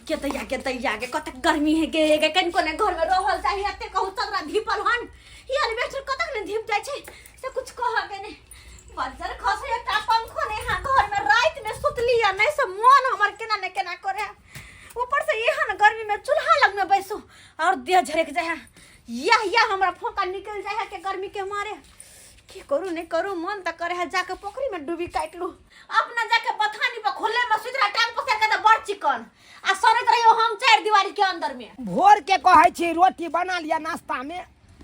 के दैया के कतक गर्मी है के कन कोने घर में रहल चाहिए एते कहू तगरा धीपल हन ई एलिवेटर कतक ने धीप जाय छै से कुछ कह के ने बजर खसे एकटा पंखो ने हां घर में रात में सुतली या नहीं से मन हमर केना ने केना करे ऊपर से एहन गर्मी में चूल्हा लग में बैसो और देह झरक जाय या हमरा फोका निकल जाय है के गर्मी के मारे की करू नहीं करू मन त करे है जाके पोखरी में डूबी काट लू अपना जाके बथानी पर खुले में सुतरा टांग पसे के त बड़ चिकन आ सरत रहियो हम चार दीवारी के अंदर में भोर के कहै छी रोटी बना लिया नाश्ता में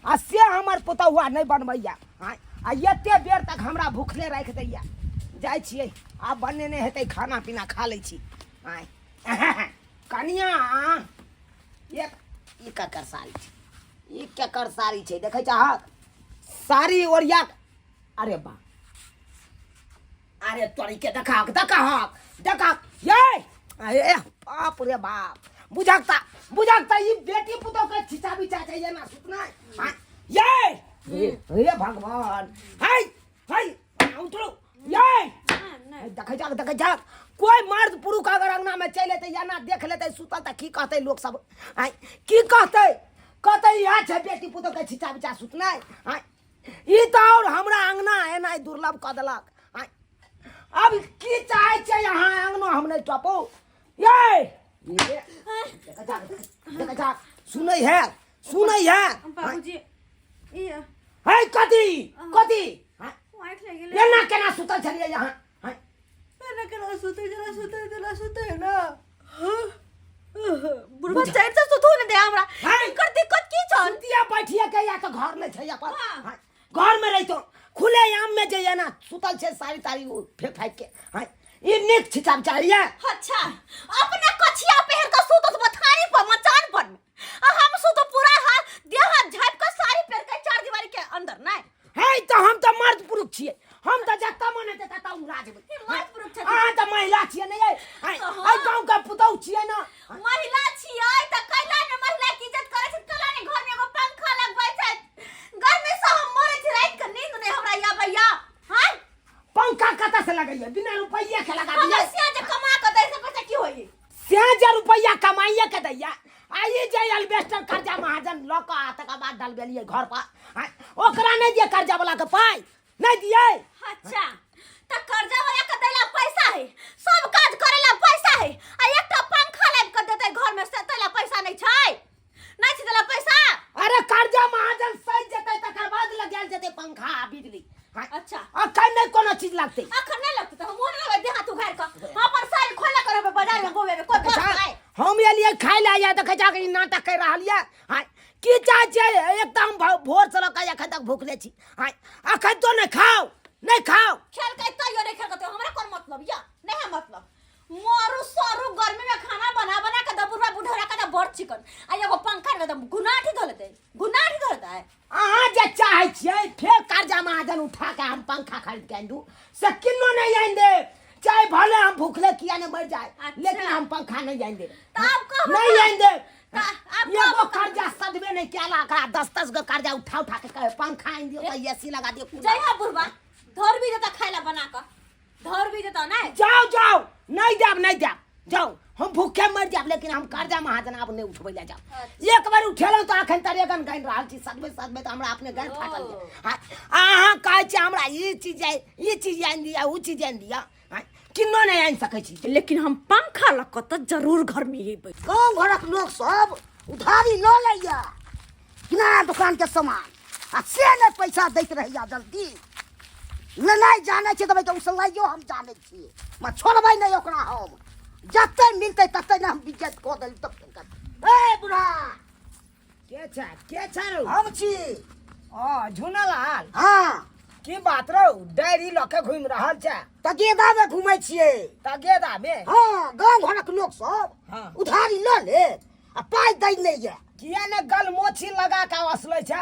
आ से हमर पुतौआ नहीं बनबैया आ एते बेर तक हमरा भूखले राख दैया जाय छियै आब बनेने हेतै खाना पीना खा लै छी कनिया एक ई ककर साड़ी छै ई ककर साड़ी छै देखै छह साड़ी ओरिया अरे बा अरे तोरी के देखा ये अरे बाप रे बाप बुझाता ये बेटी पुतो के छिचा बिचा चाहिए ना सुतना ये हे भगवान हाय उठो ये देखै जा कोई मर्द पुरुष अगर अंगना में चले त या ना देख लेते सुतल त की कहते लोग सब की कहते या छै बेटी पुतो के छिचा बिचा सुतना ई तो और हमरा अंगना है ना दुर्लभ क देलक अब की चाहे छै यहाँ अंगना हम नहीं टपो ये देखा सुनै है बाबूजी ई है कथी वाइट लग गेल ये ना केना सुतल छलिए यहाँ ना केना सुते ना बुढ़वा चार से सुतू ने दे हमरा कर दिक्कत की छ दिया बैठिए के या तो घर में छै अपन घर में रहितो खुले आम में जइए ना सुतल छे सारी तारी फेंक के ई निक छिचा चाहिए अच्छा अपने कछिया पहन के सुतत बथानी पर मचान पर आ हम सुतो पूरा हाथ देह झाप के साड़ी पहन के चार दीवारी के अंदर नहीं है तो हम तो मर्द पुरुष छिए हम तो जत्ता मने तता उड़ा जेबै मर्द पुरुष छै हां तो महिला छिए नहीं आई गांव का पुतौ छिए ना महिला छिए त कैला ने महिला की इज्जत करे छै कैला ने घर में एगो पंखा लगबै छै गर्मी से हम मरे छी रात के नींद नहीं हमरा या भैया हां पंखा कता से लगैया बिना रुपया के लगा दिए समस्या जे कमा के दै से पैसा की होई से जे रुपया कमाइए के दैया आई जे एल्वेस्टर कर्जा महाजन ल क आ तक बाद डलबेलिए घर पर ओकरा नहीं दिए कर्जा वाला के पाई नहीं दिए अच्छा त कर्जा वाला के देला पैसा है सब काज करेला पैसा है आ एकटा पंखा लाग के देतै घर में से तैला पैसा नहीं छै नहीं छै देला पैसा अरे कर्जा महाजन सही जेतै तकर बाद लगाल जेतै पंखा बिजली अच्छा अखन नहीं कोनो चीज लगतै अखन नहीं लगतै त हम मोन लगे देहा तू घर का अपन साइड खोला करबे बाजार में गोबे में कोई बात नहीं हम एलिए खाइ ले या देखे जा के नाटक कर रहल या की चाहे छै एकदम भोर से लका एखन तक भूखले छी अखन तो नहीं खाओ खेल के तैयो नहीं खेल के हमरा कोन मतलब या नहीं है मतलब मोरू सरू गर्मी में खाना बना के दबुरवा बुढ़रा के बड़ चिकन आ एगो पंखा के गुनाठी धलते है अहाँ जे चाहे छियै फेर कर्जा महाजन उठा के हम पंखा खरीद के आनू से किन्नो नहीं आइन दे चाहे भले हम भूखले किया न मर जाए लेकिन हम पंखा नहीं आइन दे नहीं आइन दे एगो कर्जा सदबे नहीं केला का 10 गो कर्जा उठा के कहे पंखा आइन दियो तो एसी लगा दियो जय हा बुढ़वा धर भी देता खाइला बना के धर भी देता ना जाओ नहीं देब जाओ हम भूखे मर जाब लेकिन हम कर्जा महाजन आप नहीं उठबै ले जाओ एक बार उठेलौ तो अखन तरेगन गाइन रहल छी सदबे तो हमरा अपने गाइन फाटल दे अहाँ कहै छी हमरा ई चीज आइन दिया उ चीज आइन दिया किन्नो नहीं आइन सकै छी लेकिन हम पंखा लक त जरूर घर में एबै गांव घरक लोग सब उधारी न लैया किराना दुकान के सामान आ से ने पैसा दैत रहैया जल्दी नहीं जाने छी तबे तो उसलाइयो हम जाने छी म छोड़बै नहीं ओकरा हम जत्ते मिलते तत्ते ने हम बिजत को देल तब ए बुढ़ा के छ हम छी झुनलाल हां की बात रौ डायरी लके घूम रहल छ तगेदा में घूमै छिए तगेदा में हां गांव घरक लोग सब उधारी ल ले आ पाई दै नहीं है किया ने गलमोछी लगा के असलै छ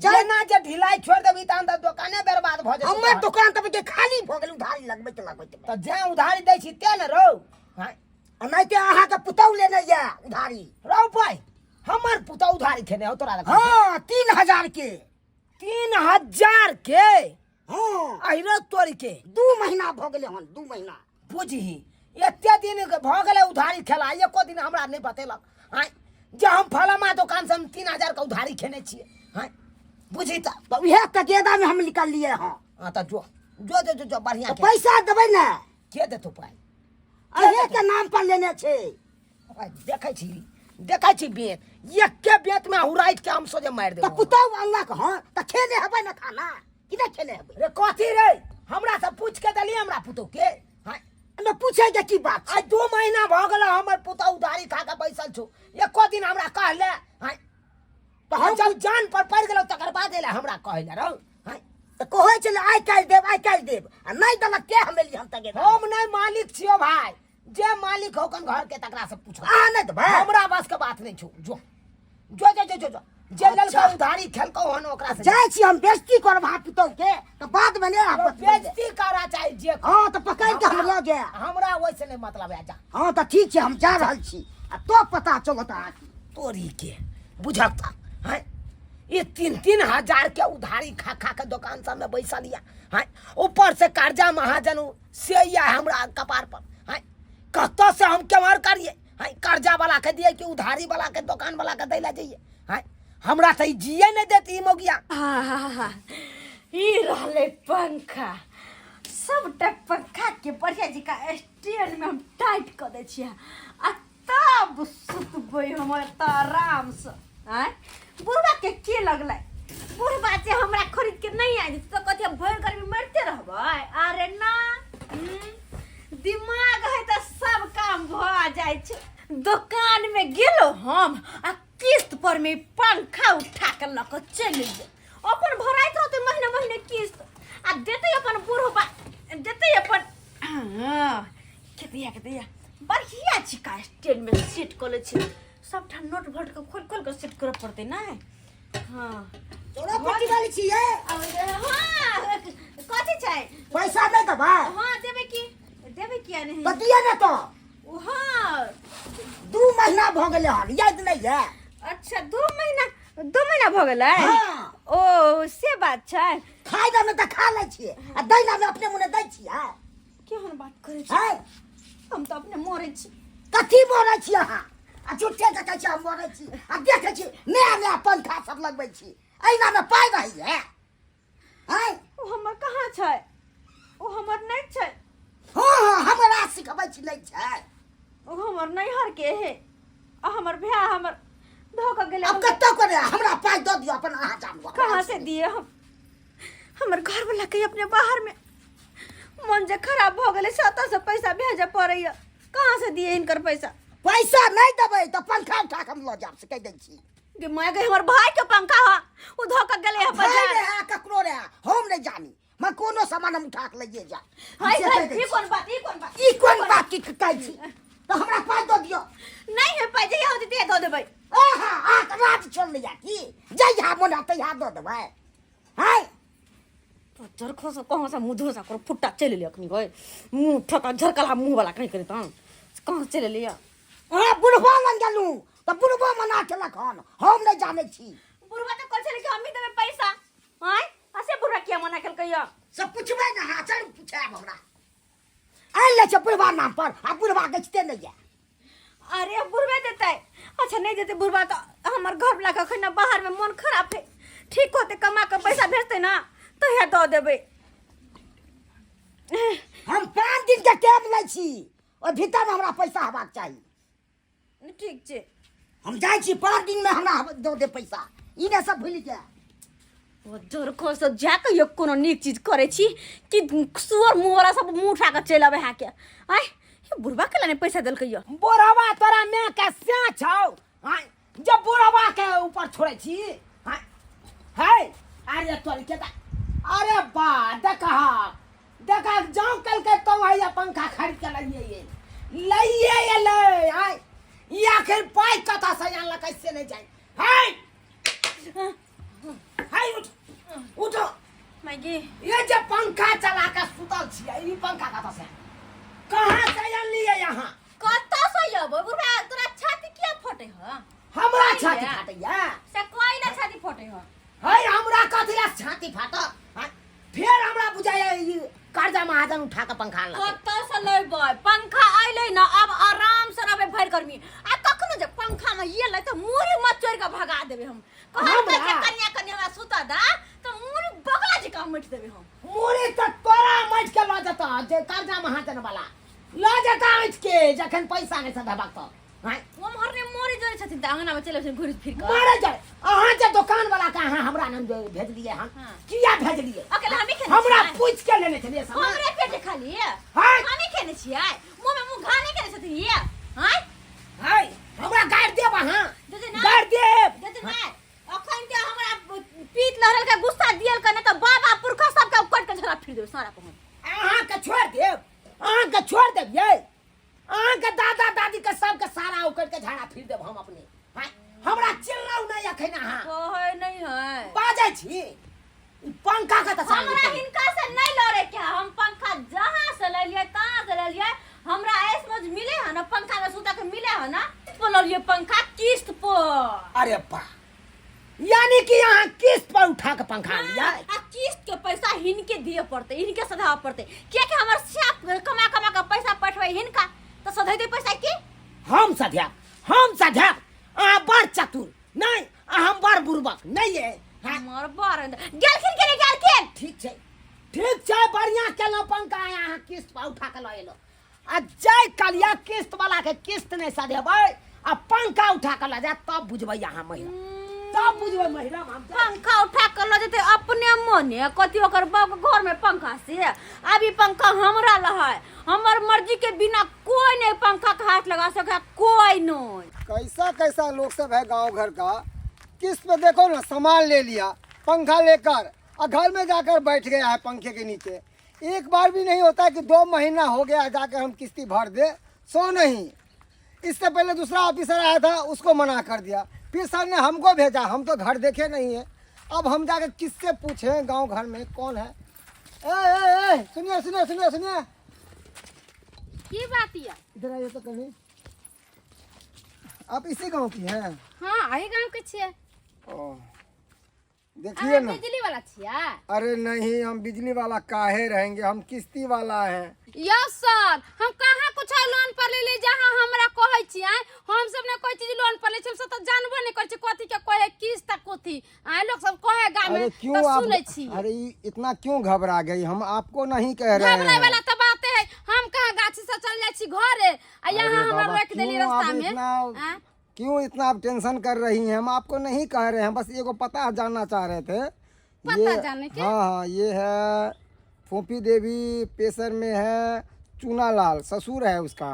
जेना जे ढिलाई छोड़ देबी त अंदर दुकाने बर्बाद भ जेतै हमर दुकान तब के खाली भ गेल उधारी लगबै त जे उधारी दै छी ते न रौ नहीं ते अहाँ के पुतौ लेने या उधारी रौ भाई हमर पुतौ उधारी खेने हो तोरा हां 3000 के 3000 के हां अहिरो तोरी के 2 महीना भ गेले हन 2 महीना बुझही एते दिन भ गेलै उधारी खेला एको दिन हमरा नहीं बतेलक हां जे हम फलामा दुकान से हम 3000 का उधारी खेने छिए हां बुझी त तो उहे तकेदा में हम निकाल लिए हां। हां त जो बढ़िया तो पैसा देबै ना के देतो पाई अहे के नाम पर लेने छे। देखै छी बेत एके बेत में हुराइत के हम सोजे मार तो देबो पुतौ अल्लाह के हां त खेने हेबै ना खाना कि नहीं खेने हेबै रे कथी रे हमरा से पूछ के देली हमरा पुतो के हां न पूछे के की बात आज 2 महीना भ गेल हमर पुतो उधारी खा के बैसल छु एको दिन हमरा कहले हां तो हम जब जान पर पड़ गेल तकर बाद एले हमरा कहले रौ हां तो कहै छले आइ काल देब आ नहीं देलक के हम एली हम तके हम नहीं मालिक छियो भाई जे मालिक होकन घर के तकरा से पूछो आ नहीं देबै हमरा बस के बात नहीं छु जो जे ललका उधारी खेलको हन ओकरा से जाय छी हम बेइज्जती करब हाथ पुतौ के तो बाद में ले बेइज्जती करा चाहे जे हां तो पकड़ के हम ल जाय हमरा वैसे नहीं मतलब है जा हां तो ठीक छै हम जा रहल छी आ तो पता चलता तोरी के बुझता हैं ये 3-3 हजार के उधारी खा के दुकान सब में बैसा लिया हैं ऊपर से कर्जा महाजन से या हमरा कपार पर हैं कतो से हम केवार करिए हैं कर्जा वाला के दिए कि उधारी वाला के दुकान वाला के दैला जाइए हैं हमरा त जिए नहीं देती मोगिया ई रहले पंखा सबटा पंखा के बढ़िया जी का स्टैंड में हम टाइट कर दे छिए आ तब सुतबै हम त आराम से हैं बुढ़वा के लगलै बुढ़वा जे हमरा खरीद के नहीं आई तो कथि भर गर्मी मरते रहबै अरे ना दिमाग है तो सब काम भ जाय छै दुकान में गेलो हम आ किस्त पर में पंखा उठा के लक चल गए अपन भराइत रहते महीने किस्त आ देते अपन बुढ़वा देते अपन के बढ़िया चिका स्टैंड में सेट कर ले छै सबटा नोट भट के खोल के सेट करे पड़ते ना। हां तोरा पट्टी वाली छिए हां कथि छै पैसा नहीं देबै हां देबे किया नहीं बतिया ना तो हां 2 महीना भ गेलै हन याद नहीं है अच्छा 2 महीना भ गेलै हां ओ से बात छै खाइदा में त खा लै छिए आ दैना में अपने मुने दै छिए केहन बात करे छै हैं हम तो अपने मरे छी कथी मरै छी अहाँ आ झूठे के कहै छी हम मरै छी आ देखै छी नया पंखा सब लगबै छी एना में पाई रही है हैं ओ हमर कहाँ छै ओ हमर नहीं छै हां हमरा सिखबै छी नहीं छै ओ हमर नैहर के है आ हमर भैया हमर धोक गेले अब कत्तो करे हमरा पाई दऽ दियो अपन अहाँ जानू कहाँ से दिए हम हमर घर वाला के अपने बाहर में मन जे खराब भ गेले सता से पैसा भेजे पड़ैया कहाँ से दिए इनकर पैसा नहीं देबै तो पंखा उठा के हम ल जाब से कह दै छी गे माय गे हमर भाई के पंखा हा उ धोक गेले है बाजार है ककरो रे हम नहीं जानी मैं कोनो सामान हम उठा के लइए जा हाय ई कोन बात की कहै छी तो हमरा पाई दऽ दियो नहीं है पाई जइया होती दे दो देबै आहा आ रात छोड़ लिया की जइया मोना तइया दऽ देबै हाय पत्थर खोस कहाँ से मुंह धोसा कर फुट्टा चले ले अखनी गए मुंह ठका झरकला मुंह वाला कहीं करे त कहाँ चले लिया हां बुढ़वा लग गेलू तो बुढ़वा मना केलक हन हम नहीं जाने छी बुढ़वा तो कहै कि हम ही देबे पैसा हाय असे बुढ़वा किया मना केल कहियो सब पूछबै ना हां चल पूछब हमरा आइ ले छ बुढ़वा नाम पर आ बुढ़वा गछते नहीं है अरे बुढ़वा देतै अच्छा नहीं देते बुढ़वा तो हमर घर वाला के खना बाहर में मन खराब है ठीक होते कमा के पैसा भेजते ना तो हे दऽ देबै हम 5 दिन के टाइम लै छी और भीतर में हमरा पैसा हेबाक चाहिए ठीक छै हम जाय छी 5 दिन में हमरा दऽ दे पैसा ई ने सब भूल के ओ जरखो से जाके यो कोनो नीक चीज करे छी कि सुअर मुंह वाला सब मुंह उठा के चल आवे हाके आय ये बुढ़वा के लाने पैसा देल कहियो बोरावा तोरा मैं के से छौ हां जब बोरावा के ऊपर छोड़े छी हां हाय अरे तोर के अरे बा देखा जाओ कल के तो भैया पंखा खरीद के लइए ये ले हाय ये आखिर पाई कथा से आनला कैसे नहीं जाए हाय हाय उठो मागी ये जब पंखा चला के सुतल छियै ई पंखा कथा से कहां से आन लिए यहां कत्ता से यब बुढ़ा तोरा छाती किया फटे ह हमरा छाती फाटैया से कोई ना छाती फटे ह हाय हमरा कथिला छाती फाट फिर हमरा बुझाया कर्जा महाजन उठा के पंखा ला कत्ता से लेबै पंखा आइले ना अब आराम से रहबै भर गर्मी आ कखनो जे पंखा में ये ले त मुरी मत चोर के भगा देबे हम कहै त हमरा? कन्या कन्या में सुता दा त मुरी बगला जी का मट देबे हम मोरे त तोरा मच के ल जता जे कर्जा महाजन वाला ल जता मच के जखन पैसा नै सधबाक त हैं वो हरने मोरी जोरे छथिन त अंगना में चले छथिन घुरि फिर के मारे जाय अहाँ जे दुकान वाला का अहाँ हमरा नाम भेजलिए हम हाँ। किया भेजलिए अकेला हमी खेने हमरा छियै? पूछ के लेने छलिए सामान हमरे पेटे खाली हाय हमी खेने छियै मुंह में मुंह घाने खेने छथिन ये हैं हाय हमरा गाड़ देब अहाँ दे दे ना गाड़ देब दे दे ना अखन के हमरा पीत लहरल के गुस्सा दियल कने त बाबा पुरखा सब के कट के झरा फिर देब सारा पहुंच अहाँ के छोड़ देब अहाँ के छोड़ देब ये अहाँ के दादा दादी के सब के सारा उकड़ के झाड़ा फिर देब हम अपने हैं हमरा चिल्लाउ नहीं अखन अहाँ कहै नहीं है बाजै छी ई पंखा का त हमरा हिनका से नहीं लड़े के हम पंखा जहां से ले लिए तहां से ले लिए हमरा ऐसमज मिले है ना पंखा में सुता के मिले है ना बोल लिए पंखा किस्त पर अरे बा यानी कि यहाँ किस्त पर उठा के पंखा लिया आ किस्त के पैसा हिनके दिए पड़ते इनके सधाव पड़ते क्या कि हमर साफ कमा कमा के पैसा पठवे हिनका तो सधैते पैसा की हम सध्या अहाँ बड़ चतुर नहीं हम बड़ बुर्बक नहीं है हाँ? हमर बार गेलखिन के नहीं गेलखिन ठीक छै बढ़िया केलो पंखा यहाँ किस्त पर उठा के ल एलो आ जय कलिया किस्त वाला के किस्त नहीं सधेबै आ पंखा उठा के ल जा तब बुझबै यहाँ महिला तब बुझबै महिला हम पंखा उठा कर लो जते अपने मने कथि ओकर बाप घर में पंखा से अभी पंखा हमरा लहै हमर मर्जी के बिना कोई नहीं पंखा के हाथ लगा सके कोई नहीं कैसा कैसा लोग सब है गांव घर का किस्त पे देखो ना सामान ले लिया पंखा लेकर और घर में जाकर बैठ गया है पंखे के नीचे एक बार भी नहीं होता कि 2 महीना हो गया जाकर हम किस्ती भर दे सो नहीं इससे पहले दूसरा ऑफिसर आया था उसको मना कर दिया फिर सर ने हमको भेजा हम तो घर देखे नहीं है अब हम जाकर किससे पूछें गांव घर में कौन है ए सुनिए सुनिए सुनिए सुनिए की बात है इधर आइए तो कहीं आप इसी गांव की हैं हाँ अही गांव के छियै ओ, देखिए ना बिजली वाला छियै अरे नहीं हम बिजली वाला काहे रहेंगे हम किस्ती वाला हैं यस सर हम कहाँ कुछ लोन पर ले ली जहाँ हमरा कहै छियै हम सब ने कोई चीज लोन पर ले छी हम सब तो जानबो नहीं करै छी कथि के कहे किस्त कथि आ लोग सब कहे गांव में अरे क्यों तो आप सुनै छी अरे इतना क्यों घबरा गई हम आपको नहीं कह रहे घबराए हैं वाला तो बात है हम कहाँ गाछी से चल जाय छी घरे आ अरे यहाँ हमरा बाबा, रोक देली क्यों रास्ता आप में इतना- क्यों इतना आप टेंशन कर रही हैं हम आपको नहीं कह रहे हैं बस एगो पता जानना चाह रहे थे पता जाने के? हाँ ये है फोपी देवी पेशर में है चूनालाल ससुर है उसका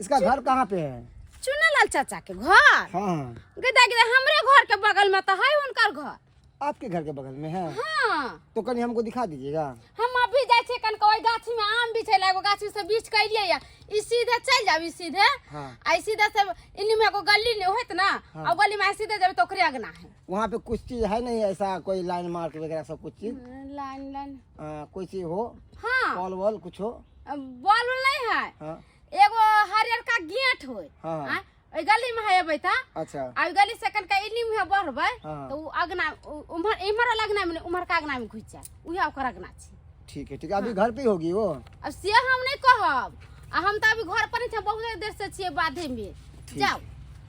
इसका घर कहाँ पे है चुनालाल चाचा के घर हाँ गदा गदा हमरे घर के बगल में तो है उनकर घर आपके घर के बगल में है हाँ तो कहीं हमको दिखा दीजिएगा हम अभी जाय छे कन कोई गाछी में आम बिछेला एगो गाछी से बीच के लिए या ई सीधे चल जाबी सीधे हाँ। आ सीधे से इन्हीं में एगो गली ने होत ना हाँ। और गली में सीधे जाबे तो ओकरे अगना है वहाँ पे कुछ चीज है नहीं ऐसा कोई लाइन मार्क वगैरह सब कुछ चीज लाइन लाइन कोई चीज हो हाँ कॉल वॉल कुछ हो बॉल नहीं है हाँ एगो हरियर का गेट होय हाँ। हाँ, ओई गली में है अबै ता अच्छा आ ओई गली से कन का इन्हीं में बढ़बै हाँ। तो उ अगना उम्हर इम्हर लगना में उम्हर का अगना में घुस जाए उहे ओकर अगना छी ठीक है अभी घर पे ही होगी वो अब से हम नहीं कहब आ हम तो अभी घर पर नहीं थे बहुत देर से छिए बाधे में जाओ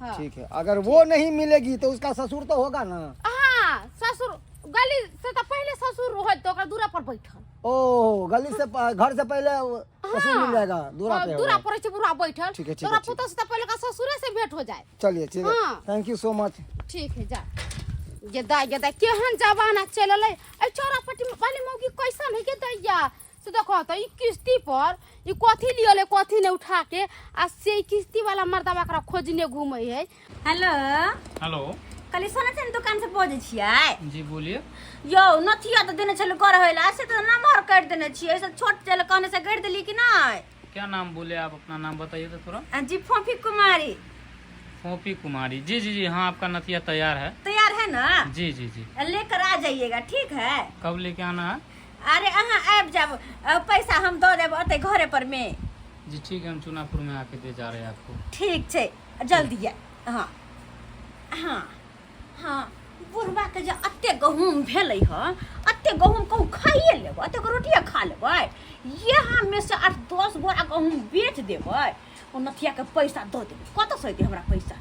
हाँ ठीक है अगर वो नहीं मिलेगी तो उसका ससुर तो होगा ना हाँ ससुर गली से तो पहले ससुर हो तो ओकर दूरा पर बैठल ओ गली से घर से पहले ससुर मिल जाएगा दूरा पे दूरा होगा। पर छै बुढ़ा बैठल ठीक है, ठीक तोरा है, ठीक पुतो से तो पहले का ससुरे से भेंट हो जाए चलिए ठीक है हाँ। थैंक यू सो मच ठीक है जा ये दा केहन जमाना चलल है ए चौरापट्टी में वाली मौगी कैसन है के दैया से देखो तो ई किस्ती पर ई कथी लियले कथी ने उठा के आ से ई किस्ती वाला मर्दवा करा खोजने घूमै है हेलो हेलो कल सोना चंद दुकान से पहुंचे छियै जी बोलिए यो नथिया तो देने छल कर होइला से तो नंबर काट देने छियै ऐसे छोट चल कहने से काट देली कि नहीं क्या नाम बोले आप अपना नाम बताइए तो थोड़ा जी फोफी कुमारी फोपी कुमारी जी जी जी हाँ आपका नथिया तैयार है तैयार है ना जी जी जी लेकर आ जाइएगा ठीक है कब लेके आना है अरे अहाँ आबि जाब पैसा हम दो देब ओते घरे पर में जी ठीक है हम चुनापुर में आके दे जा रहे हैं आपको ठीक छै जल्दी आ हाँ हाँ हाँ बुढ़बा के जे अत्ते गहूम भेलै ह अत्ते गहूम कहूँ खाइए लेबै अत्ते रोटिए खा लेबै यहाँ में से 8-10 बोरा गहूम बेच देबै ओ नथिया के पैसा दऽ देबै कतऽ से अयतै हमरा पैसा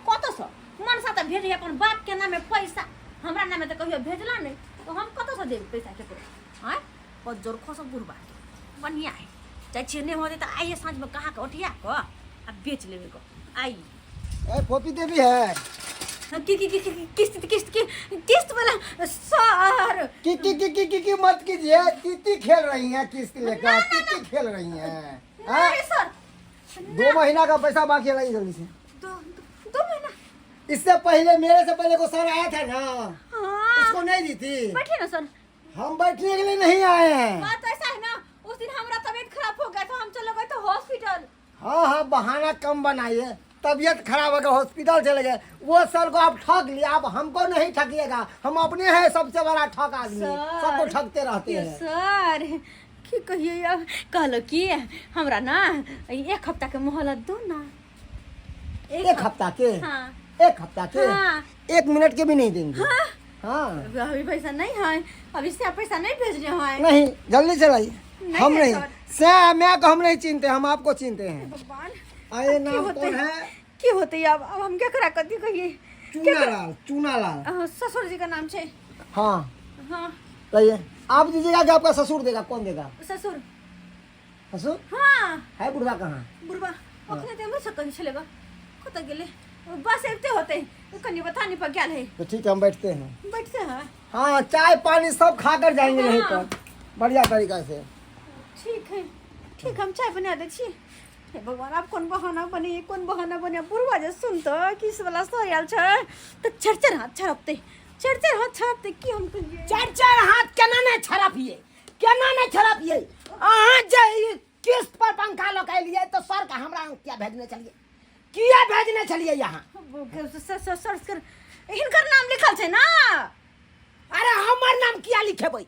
कतऽ से मनसा तऽ भेजै अपन बाप के नामे पैसा हमरा नामे तऽ कहियो भेजला नहीं तो हम कतऽ से देबै पैसा केकरो आँय बहुत जोर खसो बुढ़बा बढ़िया है चाहे छियै नहीं होते तो आइए साँझ में कहा के ओठिया को आ बेच लेबै को आई ए फोपी देवी है किस्त वाला सर की मत कीजिए। तीती खेल रही हैं किस्त लेकर, तीती खेल रही हैं। हाँ? नहीं सर 2 महीना का पैसा बाकी है जल्दी से। दो महीना इससे पहले मेरे से पहले को सर आया था ना, हाँ उसको नहीं दी थी। बैठिए ना सर हम बैठने के लिए नहीं आए हैं। बात ऐसा है ना उस दिन हमारा तबीयत खराब हो गया था हम चले गए थे हॉस्पिटल हाँ हाँ बहाना कम बनाइए। तबीयत खराब हो गया हॉस्पिटल चले गए, वो सर को आप ठग लिया। आप हमको नहीं ठगिएगा, हम अपने हैं सबसे बड़ा ठग आदमी, सबको ठगते रहते हैं। सर की कहिए अब कहलो कि हमरा ना 1 हफ्ता के मोहलत दो ना। 1 हफ्ता के? हाँ 1 हफ्ता के? हाँ। 1 मिनट के भी नहीं देंगे। हाँ हाँ अभी पैसा नहीं है, अभी से पैसा नहीं भेज रहे हैं। नहीं, जल्दी चलाइए। हम है नहीं सर। से मैं को हम नहीं चिनते, हम आपको चिनते हैं। भगवान आए नाम कौन है? की होते अब हम क्या करा करती कहिए चूनालाल। चूनालाल ससुर जी का नाम छे। हाँ हाँ लाइए। आप दीजिएगा कि आपका ससुर देगा? कौन देगा? ससुर ससुर हाँ है? बुढ़वा कहाँ? बुढ़बा ओखने ते मुझसे कहीं चलेगा कत गेले बस एकते होते कनी बतानी पर क्या है तो ठीक है, हम बैठते हैं। बैठते हैं हाँ चाय पानी सब खा कर जाएंगे यहीं हाँ। पर बढ़िया तरीका से। ठीक है हम चाय बना दे छी। हे भगवान आप कौन बहाना बने बुढ़वा जे सुन तो किस वाला सरियाल छ तो चरचर हाथ छरपते की हम कहिए 4 हाथ केना ने छरपिए अहाँ जे किस्त पर पंखा लगैलिए तो सर का हमरा क्या भेजने चलिए यहाँ? सर्च कर इनकर नाम लिखल छै ना। अरे हमर नाम किया लिखेबै?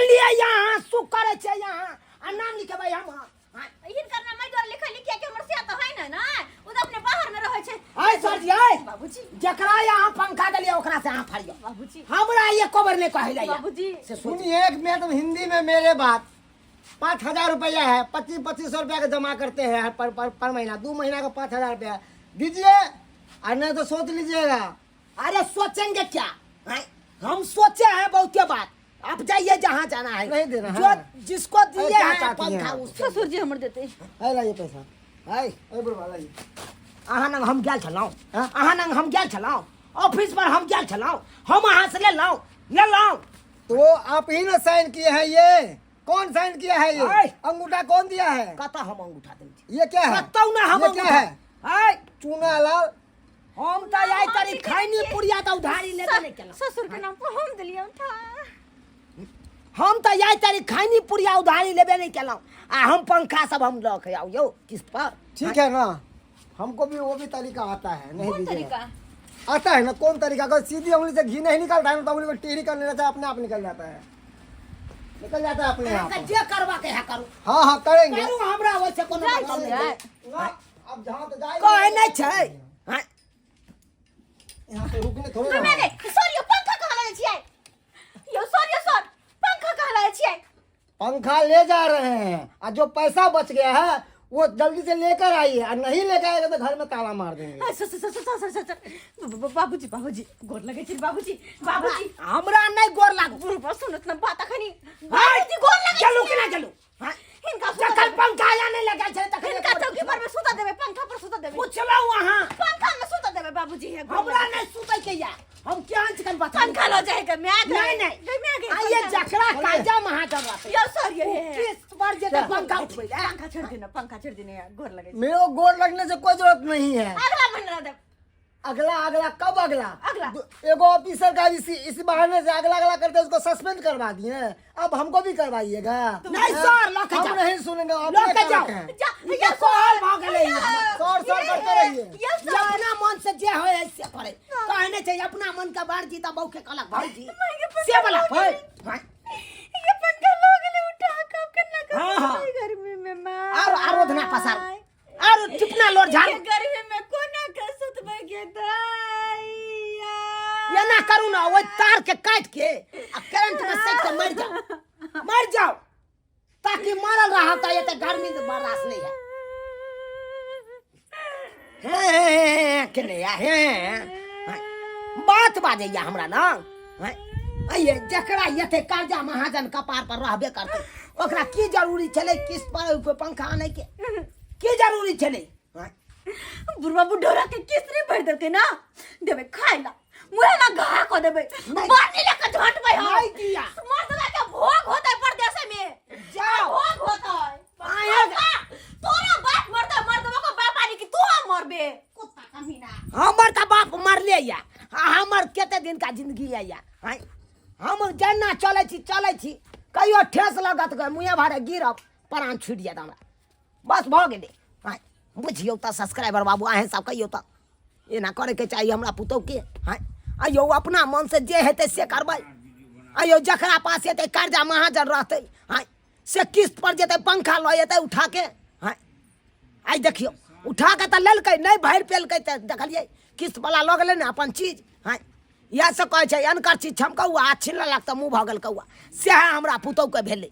लिए यहाँ सुख करे छे यहाँ आ नाम लिखेबै हम? इनकर नाम मैं द्वारा लिखल किया कि हमर से तो है ना वो तो अपने बाहर में रहे छे। आय सर जी आय बाबूजी जकरा यहाँ पंखा देलिए ओकरा से यहाँ फाड़ियो। बाबूजी हमरा ये कबर नहीं कहले बाबूजी सुनिए एक मिनट हिंदी में मेरे बात। 5,000 रुपया है, 2500 रुपया का जमा करते हैं पर महीना। 2 महीना का 5,000 रुपया दीजिए और नहीं तो सोच लीजिएगा। अरे सोचेंगे क्या? हम सोचे हैं बहुत बात। आप जाइए जहाँ जाना है। नहीं देना है। जो जिसको दिए क्या हैं चाहती हैं पंखा आप? उसको ससुर जी हमर देते है लाइए पैसा। है बुढ़वा लाइए। अहाँ नंग हम गेल छलौं, अहाँ नंग हम गेल छलौं, ऑफिस पर हम गेल छलौं, हम अहाँ से ले लौं। तो आप ही ना साइन किए हैं। ये कौन साइन किया है? ये आय। अंगूठा कौन दिया है? कता हम अंगूठा देली? ये क्या है? कतौ ना हम ये क्या अंगूठा। है? आय चूनालाल। हम तो आई तारी खैनी पुड़िया तो उधारी लेबे नहीं केलौं। ससुर के नाम पर हम दिलियौ था। हम तो आई तारी खैनी पुड़िया उधारी लेबे नहीं केलौं आ हम पंखा सब हम लख आउ यो किस्त पर। ठीक है ना, हमको भी वो भी तरीका आता है। नहीं कौन दीजिएगा। तरीका? आता है ना कौन तरीका? अगर सीधी उंगली से घी नहीं निकलता है ना तो उंगली को टेढ़ी कर लेना चाहिए, अपने आप निकल जाता है। निकल जाता है अपने आप। जे करवा के है करू हाँ करेंगे। करू हमरा वैसे कोनो जाय मतलब छी, नहीं। जाय। अब जहाँ तो जाए कहे नहीं छै। हाँ? यहाँ पे रुकने थोड़े तो ना। मैंने सर यो पंखा कहाँ लाए छियै? यो सर पंखा कहाँ लाए छियै? पंखा ले जा रहे हैं और जो पैसा बच गया है वो जल्दी से लेकर आइए और नहीं लेकर आएगा तो घर में ताला मार देंगे। सर बाबूजी गोर लगे छी बाबूजी हमरा नहीं गोर लागू। बुढ़बा सुनत ना बात अखनी हाय बाबूजी गोर लगे चलू कि ना चलू? हाँ? इनका जखन पंखा या नहीं लगा छै तखन इनका चौकी पर में सुता देबे पंखा पर सुता देबे पूछ लो वहां। पंखा में सुता देबे बाबूजी है हमरा नहीं सुतै के या हम क्या चिकन बता पंखा लो जाए के मैं नहीं आइए जकरा काजा महाजन रहते यो सर ये किस्त पर जे पंखा उठबै पंखा छोड़ देने यार गोर लगे मेरे को गोर लगने से कोई जरूरत नहीं है। अगला महीना दे अगला कब? अगला अगला। एगो ऑफिसर का इसी बहाने से अगला करते उसको सस्पेंड करवा दिए। अब हमको भी करवाइएगा। नहीं सर लख हम जाओ नहीं सुनेंगे। आप लख ये जाओ करते हैं। जा ये कोहल भाग गेलै सर करते रहिए। ये अपना मन से जे होय ऐसे करे कहने चाहिए अपना मन का बाढ़ जीता बहु के कलक भाईजी से वाला होय। ये पंखा लो गले उठा कब करना कर हाँ। गर्मी में मां और आरोधना पसार और टिपना लोर झाड़ गर्मी में कोना का सुतबे के दैया ये ना करू ना वो तार के काट के आ करंट में सेक के मर जाओ ताकि मरल रहा तो ये तो गर्मी से बर्दाश्त नहीं है के नहीं है बात बाजैया हमरा ना ये जकरा ये कर्जा महाजन कपार पर रहबे करते ओकरा की जरूरी चले किस्त पर पंखा आने के की जरूरी चले बुढ़वा बुढ़ोरा के किसरी भर देते ना देबे खाए ला मुहे ना घा को देबे बानी लेके झट भाई नहीं दिया मर्दवा के भोग होता है परदेश में जाओ भोग होता है आएगा तोरा बाप मर्दवा को बापानी की तू मरबे कुत्ता कमीना हमर का बाप मर ले या हमर केते दिन का जिंदगी है या हम जना चले छी कहियो ठेस लगत गए मुँह भारे गिरब प्राण छूट जात हमरा बस भ गेले बुझियो त सब्सक्राइबर बाबू अहें सब कहियो त एना करे के चाहिए हमरा पुतौ के आयो अपना मन से जे हेते से करबै आयो जकरा पास हेते कर्जा महाजन रहते से किस्त पर जेते पंखा ल जेते उठा के आई देखियो उठा के त लेलकै नहीं भर पेलकै त देखलिए किस्त वाला ल गेलै ने अपन चीज यह सब कहे छै अनकर चीज छमकौआ आ छिल लगता मुँह भ गेल कौआ से हमरा पुतौ के भेलै